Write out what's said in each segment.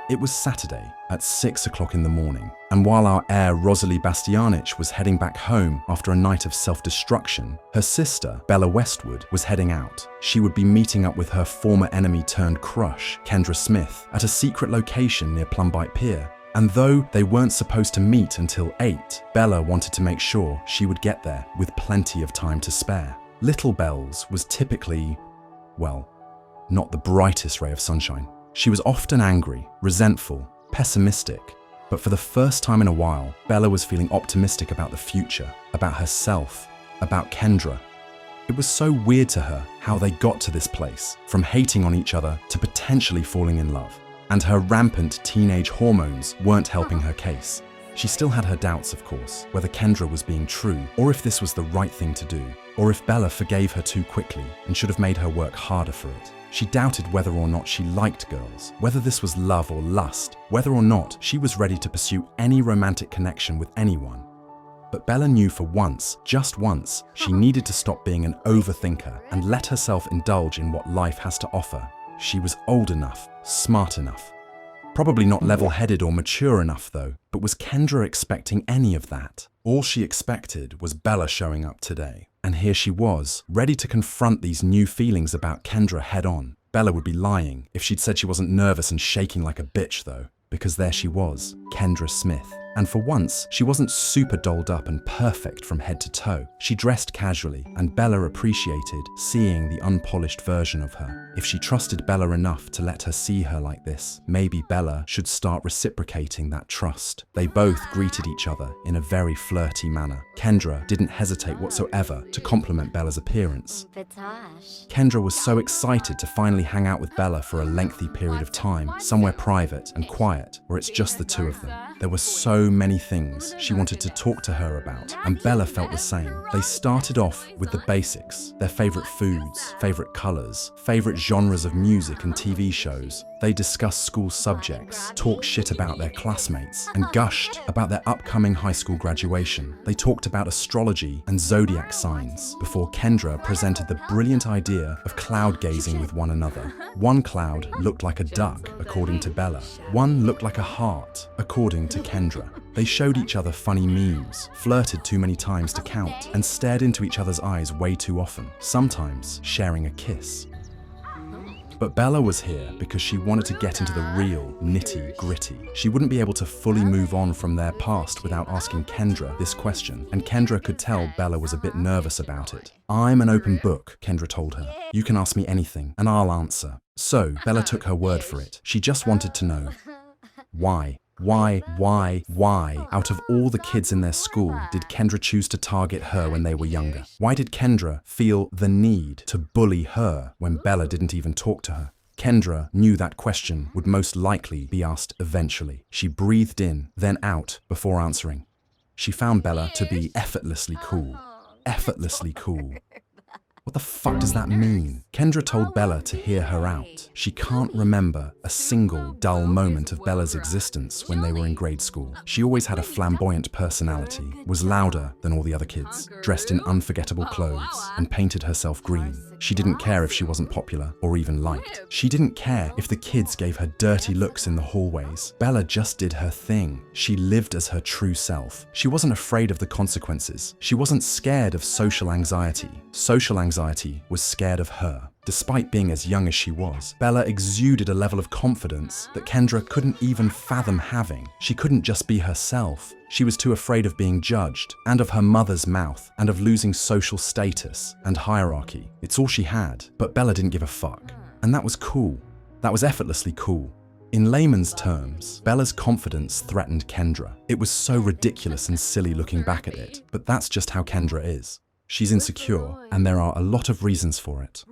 It was Saturday at 6 o'clock in the morning, and while our heir Rosalie Bastianich was heading back home after a night of self-destruction, her sister, Bella Westwood, was heading out. She would be meeting up with her former enemy turned crush, Kendra Smith, at a secret location near Plumbite Pier. And though they weren't supposed to meet until 8, Bella wanted to make sure she would get there with plenty of time to spare. Little Belle's was typically, well, not the brightest ray of sunshine. She was often angry, resentful, pessimistic, but for the first time in a while, Bella was feeling optimistic about the future, about herself, about Kendra. It was so weird to her how they got to this place, from hating on each other to potentially falling in love. And her rampant teenage hormones weren't helping her case. She still had her doubts, of course, whether Kendra was being true, or if this was the right thing to do, or if Bella forgave her too quickly and should have made her work harder for it. She doubted whether or not she liked girls, whether this was love or lust, whether or not she was ready to pursue any romantic connection with anyone. But Bella knew for once, just once, she needed to stop being an overthinker and let herself indulge in what life has to offer. She was old enough, smart enough. Probably not level-headed or mature enough though, but was Kendra expecting any of that? All she expected was Bella showing up today. And here she was, ready to confront these new feelings about Kendra head-on. Bella would be lying if she'd said she wasn't nervous and shaking like a bitch though, because there she was, Kendra Smith. And for once, she wasn't super dolled up and perfect from head to toe. She dressed casually, and Bella appreciated seeing the unpolished version of her. If she trusted Bella enough to let her see her like this, maybe Bella should start reciprocating that trust. They both greeted each other in a very flirty manner. Kendra didn't hesitate whatsoever to compliment Bella's appearance. Kendra was so excited to finally hang out with Bella for a lengthy period of time, somewhere private and quiet, where it's just the two of them. There were so many things she wanted to talk to her about, and Bella felt the same. They started off with the basics, their favorite foods, favorite colors, favorite genres of music and TV shows. They discussed school subjects, talked shit about their classmates, and gushed about their upcoming high school graduation. They talked about astrology and zodiac signs before Kendra presented the brilliant idea of cloud gazing with one another. One cloud looked like a duck, according to Bella. One looked like a heart, according to Kendra. They showed each other funny memes, flirted too many times to count, and stared into each other's eyes way too often, sometimes sharing a kiss. But Bella was here because she wanted to get into the real, nitty-gritty. She wouldn't be able to fully move on from their past without asking Kendra this question, and Kendra could tell Bella was a bit nervous about it. "I'm an open book," Kendra told her. "You can ask me anything, and I'll answer." So, Bella took her word for it. She just wanted to know, why? Why, out of all the kids in their school, did Kendra choose to target her when they were younger? Why did Kendra feel the need to bully her when Bella didn't even talk to her? Kendra knew that question would most likely be asked eventually. She breathed in, then out before answering. She found Bella to be effortlessly cool. Effortlessly cool. What the fuck does that mean? Kendra told Bella to hear her out. She can't remember a single dull moment of Bella's existence when they were in grade school. She always had a flamboyant personality, was louder than all the other kids, dressed in unforgettable clothes, and painted herself green. She didn't care if she wasn't popular or even liked. She didn't care if the kids gave her dirty looks in the hallways. Bella just did her thing. She lived as her true self. She wasn't afraid of the consequences. She wasn't scared of social anxiety. Social anxiety was scared of her. Despite being as young as she was, Bella exuded a level of confidence that Kendra couldn't even fathom having. She couldn't just be herself. She was too afraid of being judged, and of her mother's mouth, and of losing social status and hierarchy. It's all she had, but Bella didn't give a fuck. And that was cool. That was effortlessly cool. In layman's terms, Bella's confidence threatened Kendra. It was so ridiculous and silly looking back at it, but that's just how Kendra is. She's insecure, and there are a lot of reasons for it.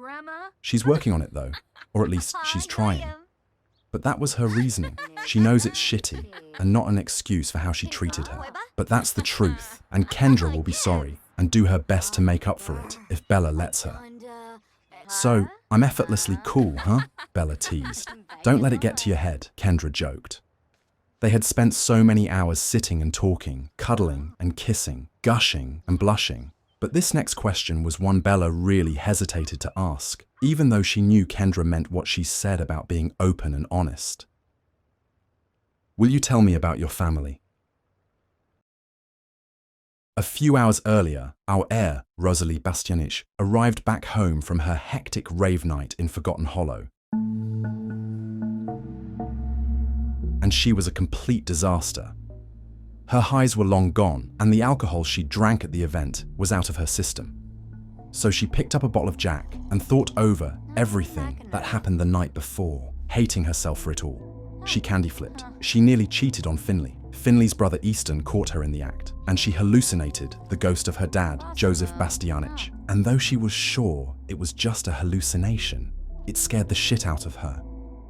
She's working on it though, or at least she's trying. But that was her reasoning. She knows it's shitty, and not an excuse for how she treated her. But that's the truth, and Kendra will be sorry, and do her best to make up for it, if Bella lets her. "So, I'm effortlessly cool, huh?" Bella teased. "Don't let it get to your head," Kendra joked. They had spent so many hours sitting and talking, cuddling and kissing, gushing and blushing. But this next question was one Bella really hesitated to ask, even though she knew Kendra meant what she said about being open and honest. Will you tell me about your family? A few hours earlier, our heir, Rosalie Bastianich, arrived back home from her hectic rave night in Forgotten Hollow. And she was a complete disaster. Her highs were long gone, and the alcohol she drank at the event was out of her system. So she picked up a bottle of Jack and thought over everything that happened the night before, hating herself for it all. She candy flipped. She nearly cheated on Finley. Finley's brother Easton caught her in the act, and she hallucinated the ghost of her dad, Joseph Bastianich. And though she was sure it was just a hallucination, it scared the shit out of her.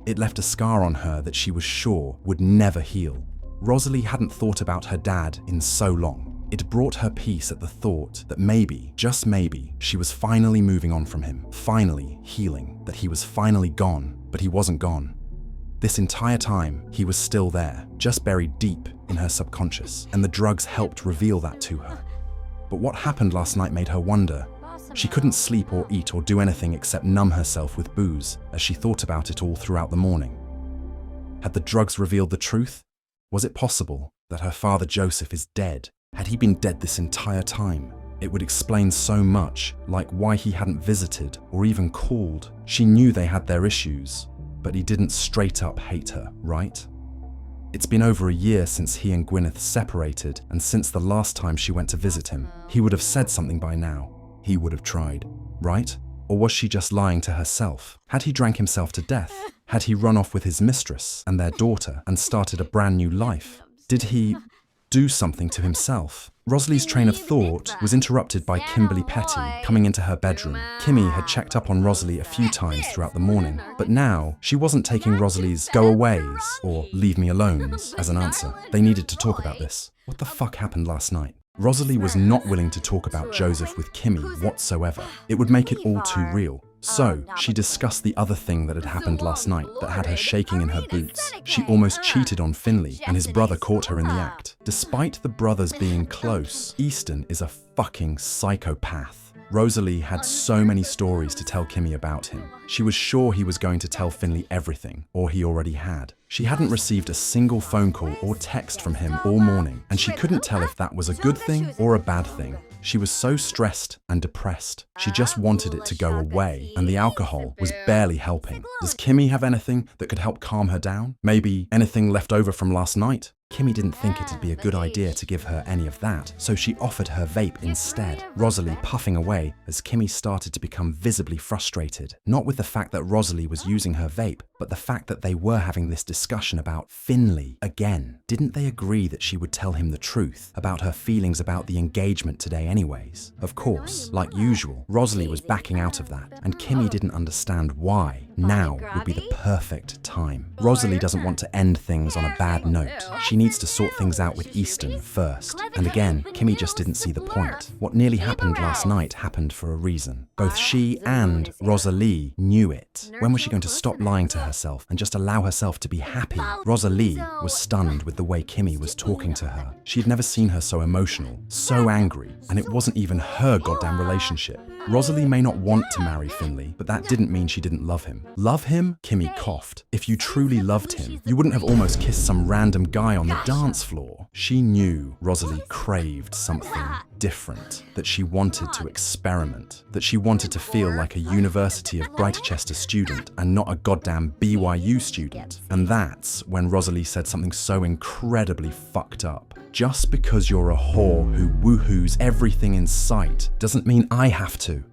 It left a scar on her that she was sure would never heal. Rosalie hadn't thought about her dad in so long. It brought her peace at the thought that maybe, just maybe, she was finally moving on from him, finally healing, that he was finally gone, but he wasn't gone. This entire time, he was still there, just buried deep in her subconscious, and the drugs helped reveal that to her. But what happened last night made her wonder. She couldn't sleep or eat or do anything except numb herself with booze as she thought about it all throughout the morning. Had the drugs revealed the truth? Was it possible that her father Joseph is dead? Had he been dead this entire time? It would explain so much, like why he hadn't visited or even called. She knew they had their issues, but he didn't straight up hate her, right? It's been over a year since he and Gwyneth separated, and since the last time she went to visit him. He would have said something by now. He would have tried, right? Or was she just lying to herself? Had he drank himself to death? Had he run off with his mistress and their daughter and started a brand new life? Did he do something to himself? Rosalie's train of thought was interrupted by Kimberly Petty coming into her bedroom. Kimmy had checked up on Rosalie a few times throughout the morning, but now she wasn't taking Rosalie's go aways or leave me alones as an answer. They needed to talk about this. What the fuck happened last night? Rosalie was not willing to talk about Joseph with Kimmy whatsoever. It would make it all too real. So, she discussed the other thing that had happened last night that had her shaking in her boots. She almost cheated on Finley, and his brother caught her in the act. Despite the brothers being close, Easton is a fucking psychopath. Rosalie had so many stories to tell Kimmy about him. She was sure he was going to tell Finley everything, or he already had. She hadn't received a single phone call or text from him all morning, and she couldn't tell if that was a good thing or a bad thing. She was so stressed and depressed. She just wanted it to go away, and the alcohol was barely helping. Does Kimmy have anything that could help calm her down? Maybe anything left over from last night? Kimmy didn't think it'd be a good idea to give her any of that, so she offered her vape instead. Rosalie puffing away as Kimmy started to become visibly frustrated, not with the fact that Rosalie was using her vape, but the fact that they were having this discussion about Finley again. Didn't they agree that she would tell him the truth about her feelings about the engagement today anyways? Of course, like usual, Rosalie was backing out of that, and Kimmy didn't understand why. Now would be the perfect time. Rosalie doesn't want to end things on a bad note. She needs to sort things out with Easton first. And again, Kimmy just didn't see the point. What nearly happened last night happened for a reason. Both she and Rosalie knew it. When was she going to stop lying to herself and just allow herself to be happy? Rosalie was stunned with the way Kimmy was talking to her. She'd never seen her so emotional, so angry, and it wasn't even her goddamn relationship. Rosalie may not want to marry Finley, but that didn't mean she didn't love him. Love him? Kimmy coughed. If you truly loved him, you wouldn't have almost kissed some random guy on the dance floor. She knew Rosalie craved something different, that she wanted to experiment, that she wanted to feel like a University of Brighchester student and not a goddamn BYU student. And that's when Rosalie said something so incredibly fucked up. Just because you're a whore who woohoos everything in sight doesn't mean I have to.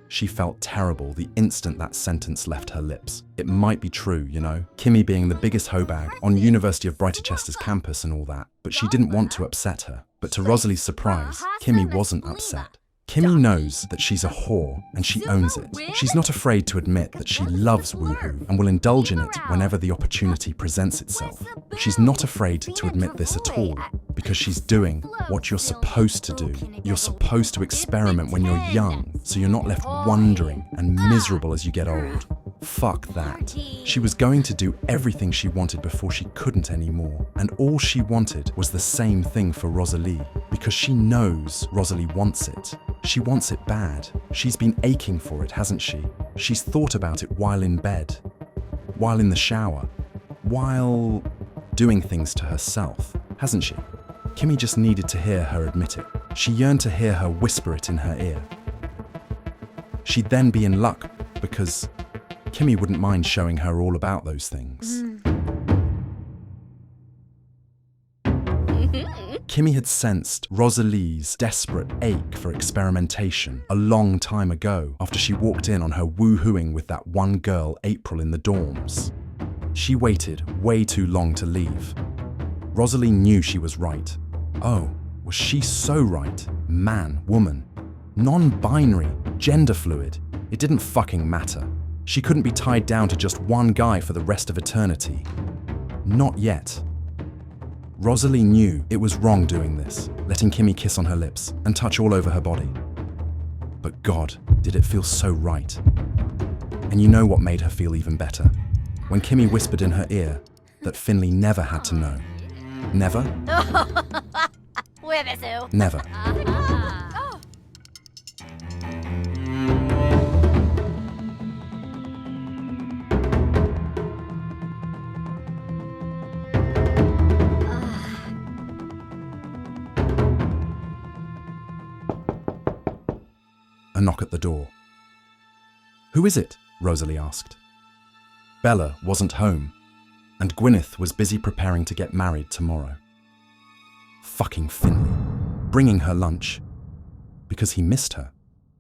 She felt terrible the instant that sentence left her lips. It might be true, you know, Kimmy being the biggest hoe bag on University of Brighchester's campus and all that, but she didn't want to upset her. But to Rosalie's surprise, Kimmy wasn't upset. Kimmy knows that she's a whore and she owns it. She's not afraid to admit that she loves woohoo and will indulge in it whenever the opportunity presents itself. She's not afraid to admit this at all because she's doing what you're supposed to do. You're supposed to experiment when you're young so you're not left wondering and miserable as you get old. Fuck that. She was going to do everything she wanted before she couldn't anymore, and all she wanted was the same thing for Rosalie, because she knows Rosalie wants it. She wants it bad. She's been aching for it, hasn't she? She's thought about it while in bed, while in the shower, while doing things to herself, hasn't she? Kimmy just needed to hear her admit it. She yearned to hear her whisper it in her ear. She'd then be in luck because Kimmy wouldn't mind showing her all about those things. Kimmy had sensed Rosalie's desperate ache for experimentation a long time ago after she walked in on her woohooing with that one girl, April, in the dorms. She waited way too long to leave. Rosalie knew she was right. Oh, was she so right? Man, woman, non-binary, gender fluid. It didn't fucking matter. She couldn't be tied down to just one guy for the rest of eternity. Not yet. Rosalie knew it was wrong doing this, letting Kimmy kiss on her lips and touch all over her body. But God, did it feel so right. And you know what made her feel even better? When Kimmy whispered in her ear that Finley never had to know. Never? Never. A knock at the door. "Who is it?" Rosalie asked. Bella wasn't home, and Gwyneth was busy preparing to get married tomorrow. Fucking Finley, bringing her lunch, because he missed her.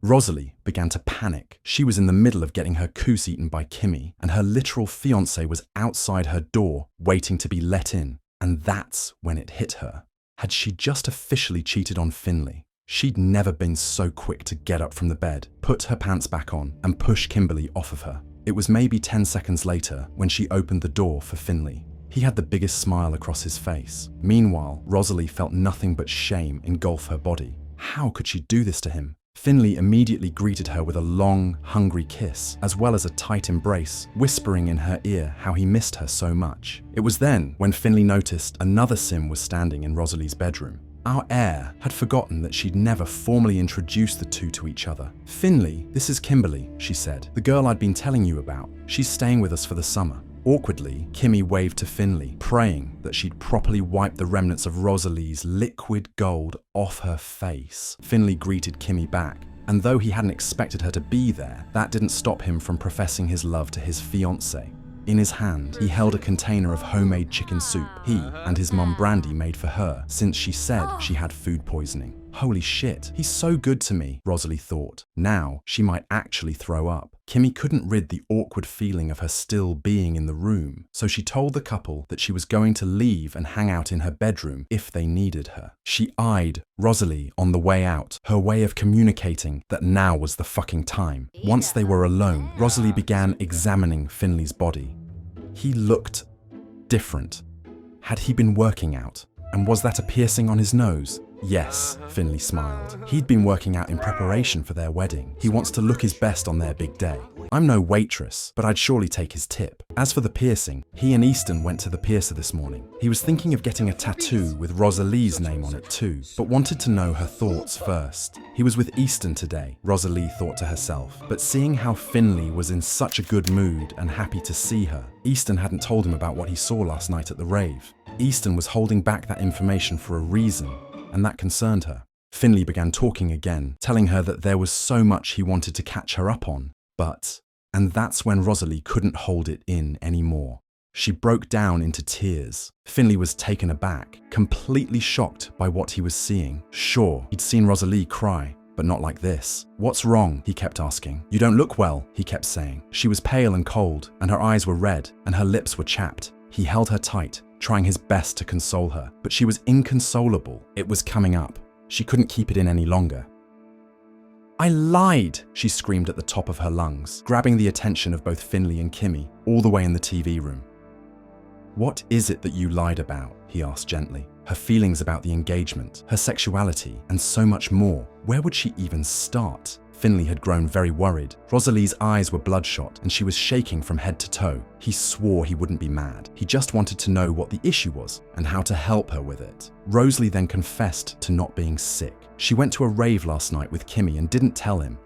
Rosalie began to panic. She was in the middle of getting her coos eaten by Kimmy, and her literal fiancé was outside her door, waiting to be let in. And that's when it hit her. Had she just officially cheated on Finley? She'd never been so quick to get up from the bed, put her pants back on, and push Kimberly off of her. It was maybe 10 seconds later when she opened the door for Finley. He had the biggest smile across his face. Meanwhile, Rosalie felt nothing but shame engulf her body. How could she do this to him? Finley immediately greeted her with a long, hungry kiss, as well as a tight embrace, whispering in her ear how he missed her so much. It was then when Finley noticed another sim was standing in Rosalie's bedroom. Our Heir had forgotten that she'd never formally introduced the two to each other. "Finley, this is Kimberly," she said, "the girl I'd been telling you about. She's staying with us for the summer." Awkwardly, Kimmy waved to Finley, praying that she'd properly wipe the remnants of Rosalie's liquid gold off her face. Finley greeted Kimmy back, and though he hadn't expected her to be there, that didn't stop him from professing his love to his fiancée. In his hand, he held a container of homemade chicken soup he and his mum Brandy made for her since she said she had food poisoning. Holy shit, he's so good to me, Rosalie thought. Now she might actually throw up. Kimmy couldn't rid the awkward feeling of her still being in the room, so she told the couple that she was going to leave and hang out in her bedroom if they needed her. She eyed Rosalie on the way out, her way of communicating that now was the fucking time. Once they were alone, Rosalie began examining Finley's body. He looked different. Had he been working out? And was that a piercing on his nose? Yes, Finley smiled. He'd been working out in preparation for their wedding. He wants to look his best on their big day. I'm no waitress, but I'd surely take his tip. As for the piercing, he and Easton went to the piercer this morning. He was thinking of getting a tattoo with Rosalie's name on it too, but wanted to know her thoughts first. He was with Easton today, Rosalie thought to herself, but seeing how Finley was in such a good mood and happy to see her, Easton hadn't told him about what he saw last night at the rave. Easton was holding back that information for a reason, and that concerned her. Finley began talking again, telling her that there was so much he wanted to catch her up on, and that's when Rosalie couldn't hold it in anymore. She broke down into tears. Finley was taken aback, completely shocked by what he was seeing. Sure, he'd seen Rosalie cry, but not like this. "What's wrong?" he kept asking. "You don't look well," he kept saying. She was pale and cold, and her eyes were red, and her lips were chapped. He held her tight, trying his best to console her, but she was inconsolable. It was coming up. She couldn't keep it in any longer. "I lied!" she screamed at the top of her lungs, grabbing the attention of both Finley and Kimmy, all the way in the TV room. "What is it that you lied about?" he asked gently. Her feelings about the engagement, her sexuality, and so much more. Where would she even start? Finley had grown very worried. Rosalie's eyes were bloodshot, and she was shaking from head to toe. He swore he wouldn't be mad. He just wanted to know what the issue was, and how to help her with it. Rosalie then confessed to not being sick. She went to a rave last night with Kimmy and didn't tell him.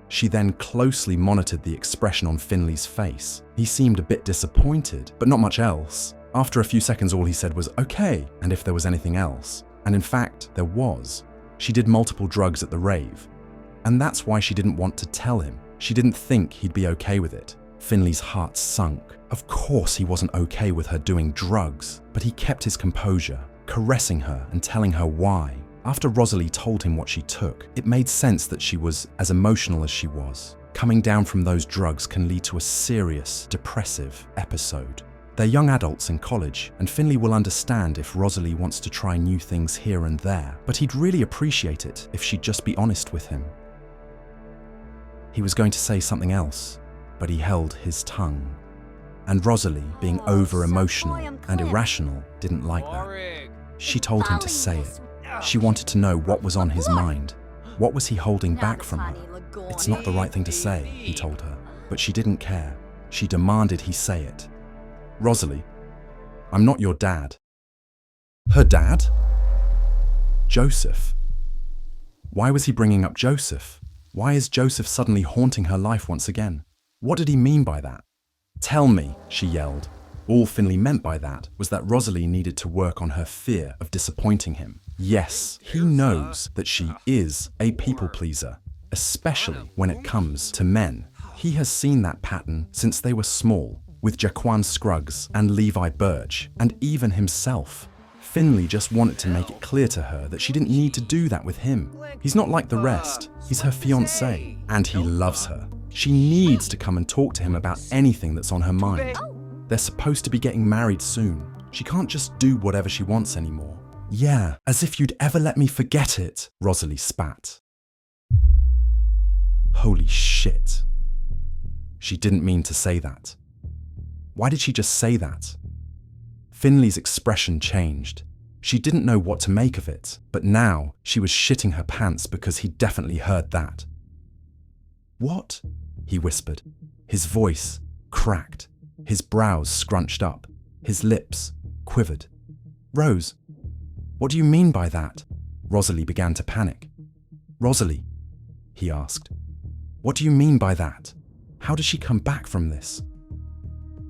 She then closely monitored the expression on Finley's face. He seemed a bit disappointed, but not much else. After a few seconds, all he said was, okay, and if there was anything else. And in fact, there was. She did multiple drugs at the rave. And that's why she didn't want to tell him. She didn't think he'd be okay with it. Finley's heart sunk. Of course he wasn't okay with her doing drugs, but he kept his composure, caressing her and telling her why. After Rosalie told him what she took, it made sense that she was as emotional as she was. Coming down from those drugs can lead to a serious, depressive episode. They're young adults in college, and Finley will understand if Rosalie wants to try new things here and there, but he'd really appreciate it if she'd just be honest with him. He was going to say something else, but he held his tongue. And Rosalie, being over-emotional and irrational, didn't like that. She told him to say it. She wanted to know what was on his mind. What was he holding back from her? It's not the right thing to say, he told her, but she didn't care. She demanded he say it. Rosalie, I'm not your dad. Her dad? Joseph. Why was he bringing up Joseph? Why is Joseph suddenly haunting her life once again? What did he mean by that? Tell me, she yelled. All Finley meant by that was that Rosalie needed to work on her fear of disappointing him. Yes, he knows that she is a people pleaser, especially when it comes to men. He has seen that pattern since they were small, with Jaquan Scruggs and Levi Birch, and even himself. Finley just wanted to make it clear to her that she didn't need to do that with him. He's not like the rest. He's her fiancé, and he loves her. She needs to come and talk to him about anything that's on her mind. They're supposed to be getting married soon. She can't just do whatever she wants anymore. Yeah, as if you'd ever let me forget it, Rosalie spat. Holy shit. She didn't mean to say that. Why did she just say that? Finley's expression changed. She didn't know what to make of it, but now she was shitting her pants because he definitely heard that. What? He whispered. His voice cracked. His brows scrunched up. His lips quivered. Rose, what do you mean by that? Rosalie began to panic. Rosalie, he asked, what do you mean by that? How does she come back from this?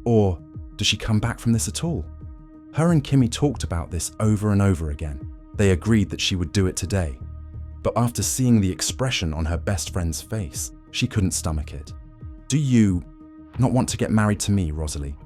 Or does she come back from this at all? Her and Kimmy talked about this over and over again. They agreed that she would do it today. But after seeing the expression on her best friend's face, she couldn't stomach it. Do you not want to get married to me, Rosalie?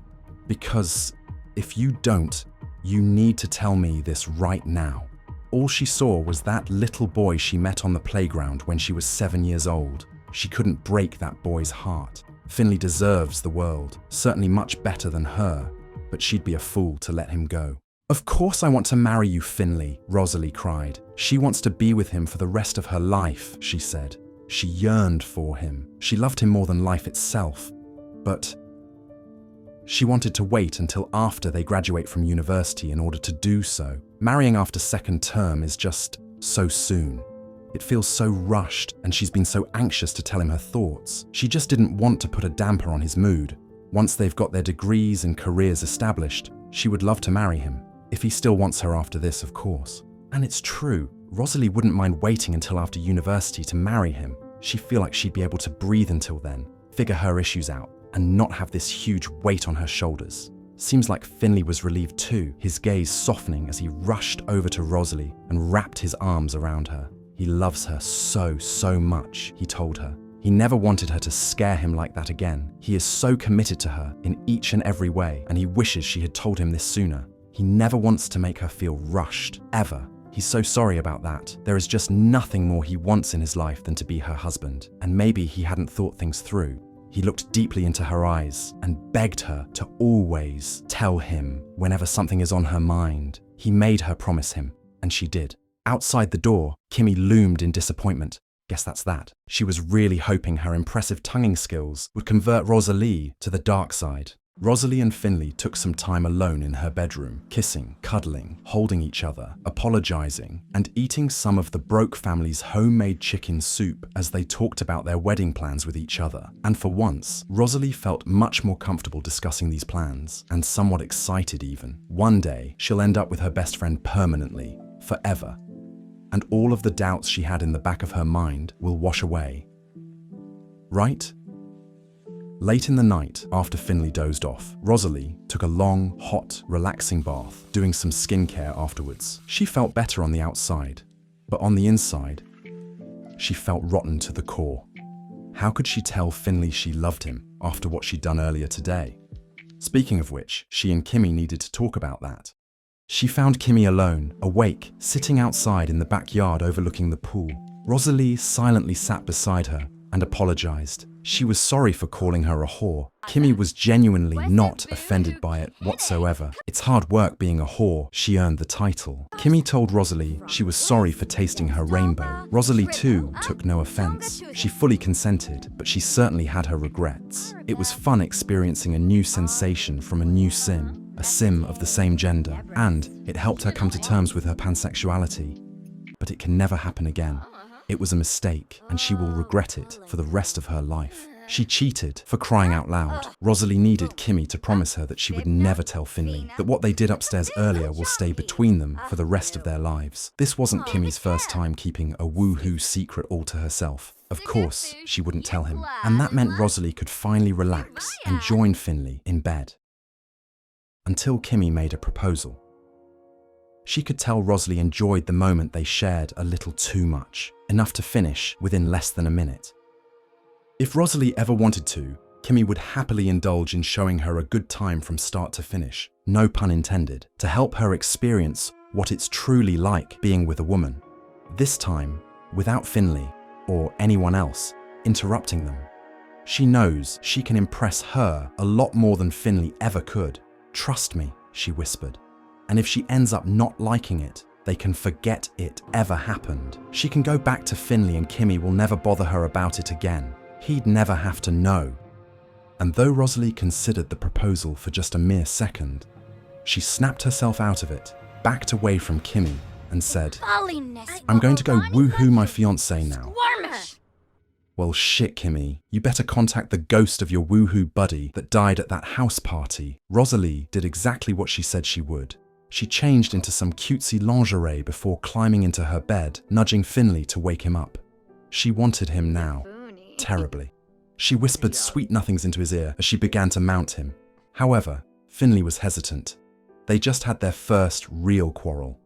Because if you don't, you need to tell me this right now. All she saw was that little boy she met on the playground when she was 7 years old. She couldn't break that boy's heart. Finley deserves the world, certainly much better than her, but she'd be a fool to let him go. Of course I want to marry you, Finley, Rosalie cried. She wants to be with him for the rest of her life, she said. She yearned for him. She loved him more than life itself. But she wanted to wait until after they graduate from university in order to do so. Marrying after second term is just so soon. It feels so rushed, and she's been so anxious to tell him her thoughts. She just didn't want to put a damper on his mood. Once they've got their degrees and careers established, she would love to marry him. If he still wants her after this, of course. And it's true, Rosalie wouldn't mind waiting until after university to marry him. She'd feel like she'd be able to breathe until then, figure her issues out, and not have this huge weight on her shoulders. Seems like Finley was relieved too, his gaze softening as he rushed over to Rosalie and wrapped his arms around her. He loves her so much, he told her. He never wanted her to scare him like that again. He is so committed to her in each and every way, and he wishes she had told him this sooner. He never wants to make her feel rushed, ever. He's so sorry about that. There is just nothing more he wants in his life than to be her husband, and maybe he hadn't thought things through. He looked deeply into her eyes and begged her to always tell him whenever something is on her mind. He made her promise him, and she did. Outside the door, Kimmy loomed in disappointment. Guess that's that. She was really hoping her impressive tonguing skills would convert Rosalie to the dark side. Rosalie and Finley took some time alone in her bedroom, kissing, cuddling, holding each other, apologizing, and eating some of the Broke family's homemade chicken soup as they talked about their wedding plans with each other. And for once, Rosalie felt much more comfortable discussing these plans, and somewhat excited even. One day, she'll end up with her best friend permanently, forever. And all of the doubts she had in the back of her mind will wash away. Right? Late in the night, after Finley dozed off, Rosalie took a long, hot, relaxing bath, doing some skincare afterwards. She felt better on the outside, but on the inside, she felt rotten to the core. How could she tell Finley she loved him after what she'd done earlier today? Speaking of which, she and Kimmy needed to talk about that. She found Kimmy alone, awake, sitting outside in the backyard overlooking the pool. Rosalie silently sat beside her and apologized. She was sorry for calling her a whore. Kimmy was genuinely not offended by it whatsoever. It's hard work being a whore, she earned the title. Kimmy told Rosalie she was sorry for tasting her rainbow. Rosalie too took no offense. She fully consented, but she certainly had her regrets. It was fun experiencing a new sensation from a new sim, a sim of the same gender, and it helped her come to terms with her pansexuality. But it can never happen again. It was a mistake, and she will regret it for the rest of her life. She cheated, for crying out loud. Rosalie needed Kimmy to promise her that she would never tell Finley, that what they did upstairs earlier will stay between them for the rest of their lives. This wasn't Kimmy's first time keeping a woohoo secret all to herself. Of course, she wouldn't tell him, and that meant Rosalie could finally relax and join Finley in bed. Until Kimmy made a proposal. She could tell Rosalie enjoyed the moment they shared a little too much, enough to finish within less than a minute. If Rosalie ever wanted to, Kimmy would happily indulge in showing her a good time from start to finish, no pun intended, to help her experience what it's truly like being with a woman. This time, without Finley, or anyone else, interrupting them. She knows she can impress her a lot more than Finley ever could. "Trust me," she whispered. And if she ends up not liking it, they can forget it ever happened. She can go back to Finley and Kimmy will never bother her about it again. He'd never have to know. And though Rosalie considered the proposal for just a mere second, she snapped herself out of it, backed away from Kimmy, and said, "I'm going to go woohoo my fiancé now." Well, shit, Kimmy. You better contact the ghost of your woohoo buddy that died at that house party. Rosalie did exactly what she said she would. She changed into some cutesy lingerie before climbing into her bed, nudging Finley to wake him up. She wanted him now, terribly. She whispered sweet nothings into his ear as she began to mount him. However, Finley was hesitant. They just had their first real quarrel.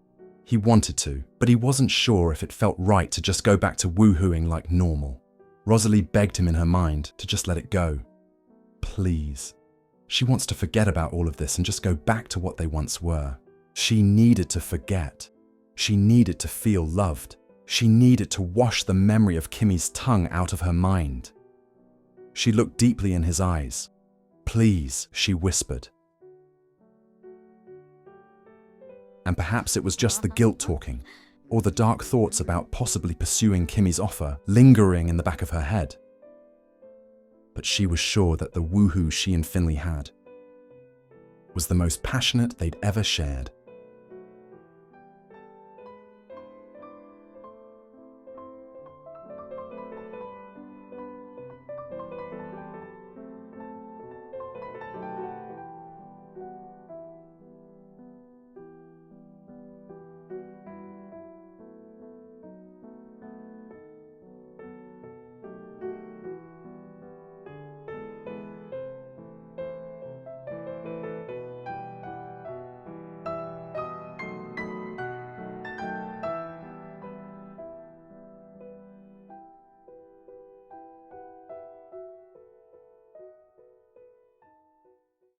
He wanted to, but he wasn't sure if it felt right to just go back to woohooing like normal. Rosalie begged him in her mind to just let it go. Please. She wants to forget about all of this and just go back to what they once were. She needed to forget. She needed to feel loved. She needed to wash the memory of Kimmy's tongue out of her mind. She looked deeply in his eyes. "Please," she whispered. And perhaps it was just the guilt talking, or the dark thoughts about possibly pursuing Kimmy's offer lingering in the back of her head. But she was sure that the woohoo she and Finley had was the most passionate they'd ever shared.